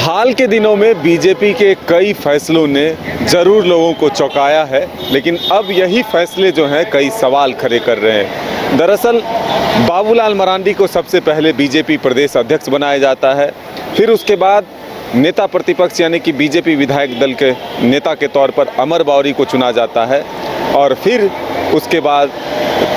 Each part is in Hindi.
हाल के दिनों में बीजेपी के कई फैसलों ने ज़रूर लोगों को चौंकाया है, लेकिन अब यही फैसले जो हैं कई सवाल खड़े कर रहे हैं। दरअसल बाबूलाल मरांडी को सबसे पहले बीजेपी प्रदेश अध्यक्ष बनाया जाता है, फिर उसके बाद नेता प्रतिपक्ष यानी कि बीजेपी विधायक दल के नेता के तौर पर अमर बावरी को चुना जाता है और फिर उसके बाद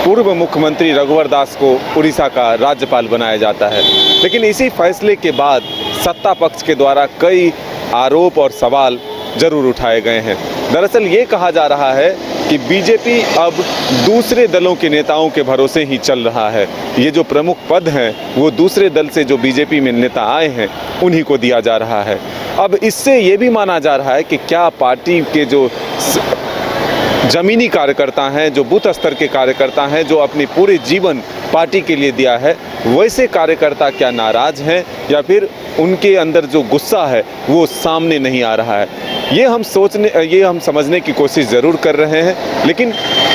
पूर्व मुख्यमंत्री रघुवर दास को उड़ीसा का राज्यपाल बनाया जाता है। लेकिन इसी फैसले के बाद सत्ता पक्ष के द्वारा कई आरोप और सवाल जरूर उठाए गए हैं। दरअसल ये कहा जा रहा है कि बीजेपी अब दूसरे दलों के नेताओं के भरोसे ही चल रहा है। ये जो प्रमुख पद हैं वो दूसरे दल से जो बीजेपी में नेता आए हैं उन्हीं को दिया जा रहा है। अब इससे ये भी माना जा रहा है कि क्या पार्टी के जो ज़मीनी कार्यकर्ता हैं, जो बूथ स्तर के कार्यकर्ता हैं, जो अपने पूरे जीवन पार्टी के लिए दिया है, वैसे कार्यकर्ता क्या नाराज़ हैं या फिर उनके अंदर जो गुस्सा है वो सामने नहीं आ रहा है। ये हम समझने की कोशिश ज़रूर कर रहे हैं। लेकिन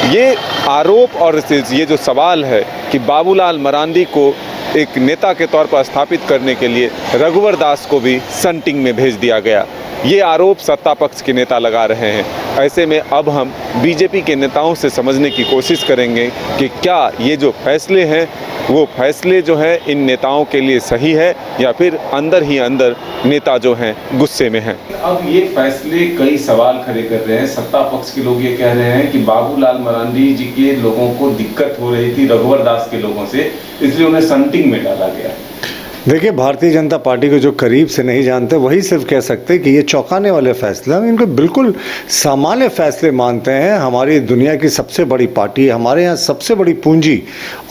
ये आरोप और ये जो सवाल है कि बाबूलाल मरांडी को एक नेता के तौर पर स्थापित करने के लिए रघुवर दास को भी सन्टिंग में भेज दिया गया, ये आरोप सत्ता पक्ष के नेता लगा रहे हैं। ऐसे में अब हम बीजेपी के नेताओं से समझने की कोशिश करेंगे कि क्या ये जो फैसले हैं वो फैसले जो हैं इन नेताओं के लिए सही है या फिर अंदर ही अंदर नेता जो हैं गुस्से में हैं। अब ये फैसले कई सवाल खड़े कर रहे हैं। सत्ता पक्ष के लोग ये कह रहे हैं कि बाबूलाल मरांडी जी के लोगों को दिक्कत हो रही थी रघुवर दास के लोगों से, इसलिए उन्हें सन्टिंग में डाला गया। देखिए, भारतीय जनता पार्टी को जो करीब से नहीं जानते वही सिर्फ कह सकते हैं कि ये चौंकाने वाले फैसले, हम इनको बिल्कुल सामान्य फैसले मानते हैं। हमारी दुनिया की सबसे बड़ी पार्टी, हमारे यहाँ सबसे बड़ी पूंजी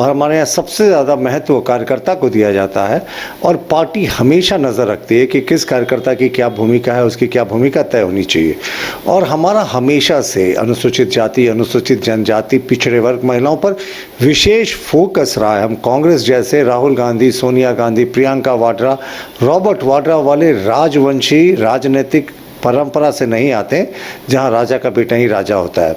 और हमारे यहाँ सबसे ज़्यादा महत्व कार्यकर्ता को दिया जाता है और पार्टी हमेशा नज़र रखती है कि किस कार्यकर्ता की क्या भूमिका है, उसकी क्या भूमिका तय होनी चाहिए। और हमारा हमेशा से अनुसूचित जाति, अनुसूचित जनजाति, पिछड़े वर्ग, महिलाओं पर विशेष फोकस रहा है। हम कांग्रेस जैसे राहुल गांधी, सोनिया गांधी, प्रियंका वाड्रा, रॉबर्ट वाड्रा वाले राजवंशी राजनीतिक परंपरा से नहीं आते जहां राजा का बेटा ही राजा होता है।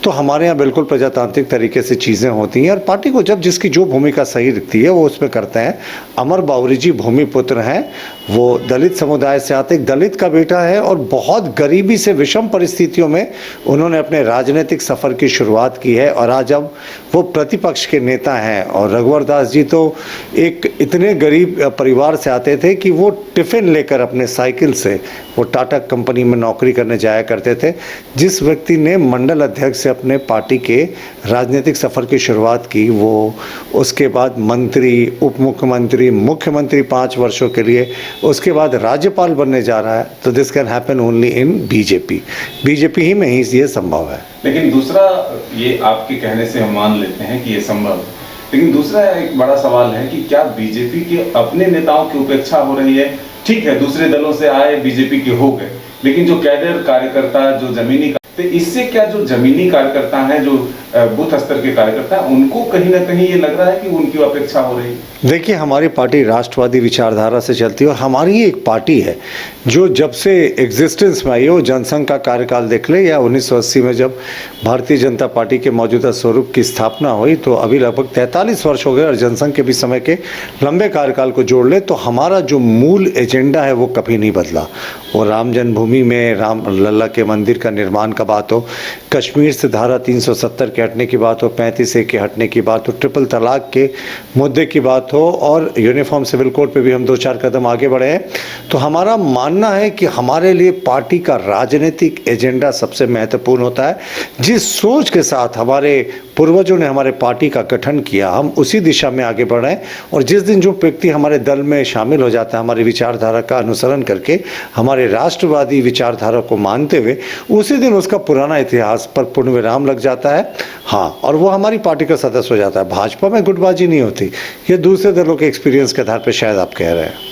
तो हमारे यहाँ बिल्कुल प्रजातांत्रिक तरीके से चीज़ें होती हैं और पार्टी को जब जिसकी जो भूमिका सही दिखती है वो उसमें करते हैं। अमर बावरी जी भूमिपुत्र हैं, वो दलित समुदाय से आते, एक दलित का बेटा है और बहुत गरीबी से विषम परिस्थितियों में उन्होंने अपने राजनीतिक सफ़र की शुरुआत की है और आज अब वो प्रतिपक्ष के नेता हैं। और रघुवर दास जी तो एक इतने गरीब परिवार से आते थे कि वो टिफ़िन लेकर अपने साइकिल से वो टाटा कंपनी में नौकरी करने जाया करते थे। जिस व्यक्ति ने मंडल अध्यक्ष से अपने पार्टी के राजनीतिक सफ़र की शुरुआत की, वो उसके बाद मंत्री, उप मुख्यमंत्री, मुख्यमंत्री 5 वर्षों के लिए, उसके बाद राज्यपाल बनने जा रहा है। तो this can happen only in BJP ही में ही ये संभव है। लेकिन दूसरा, ये आपके कहने से हम मान लेते हैं कि ये संभव है, लेकिन दूसरा एक बड़ा सवाल है कि क्या बीजेपी के अपने नेताओं की उपेक्षा हो रही है? ठीक है, दूसरे दलों से आए, बीजेपी के हो गए, लेकिन जो कैडर कार्यकर्ता, जो जमीनी, तो इससे क्या जो जमीनी कार्यकर्ता हैं, जो बूथ स्तर के कार्यकर्ता हैं, उनको कहीं ना कहीं ये लग रहा है कि उनकी अपेक्षा हो रही है? देखिए, हमारी पार्टी राष्ट्रवादी विचारधारा से चलती है और हमारी ही एक पार्टी है जो जब से एग्जिस्टेंस में आई हो, जनसंघ का कार्यकाल देख ले या 1980 में जब भारतीय जनता पार्टी के मौजूदा स्वरूप की स्थापना हुई, तो अभी लगभग 43 वर्ष हो गए और जनसंघ के भी समय के लंबे कार्यकाल को जोड़ ले तो हमारा जो मूल एजेंडा है वो कभी नहीं बदला। वो राम जन्मभूमि में राम लल्ला के मंदिर का निर्माण का बात हो, कश्मीर से धारा 370 के हटने की बात हो, 35A के हटने की बात हो, ट्रिपल तलाक के मुद्दे की बात हो और यूनिफॉर्म सिविल कोड पे भी हम 2-4 कदम आगे बढ़े हैं। तो हमारा मानना है कि हमारे लिए पार्टी का राजनीतिक एजेंडा सबसे महत्वपूर्ण होता है। जिस सोच के साथ हमारे पूर्वजों ने हमारे पार्टी का गठन किया, हम उसी दिशा में आगे बढ़ रहे हैं। और जिस दिन जो व्यक्ति हमारे दल में शामिल हो जाता है हमारी विचारधारा का अनुसरण करके, हमारे राष्ट्रवादी विचारधारा को मानते हुए, उसी दिन उसका पुराना इतिहास पर पूर्ण विराम लग जाता है। हाँ, और वो हमारी पार्टी का सदस्य हो जाता है। भाजपा में गुटबाजी नहीं होती, ये दूसरे दलों के एक्सपीरियंस के आधार पर शायद आप कह रहे हैं।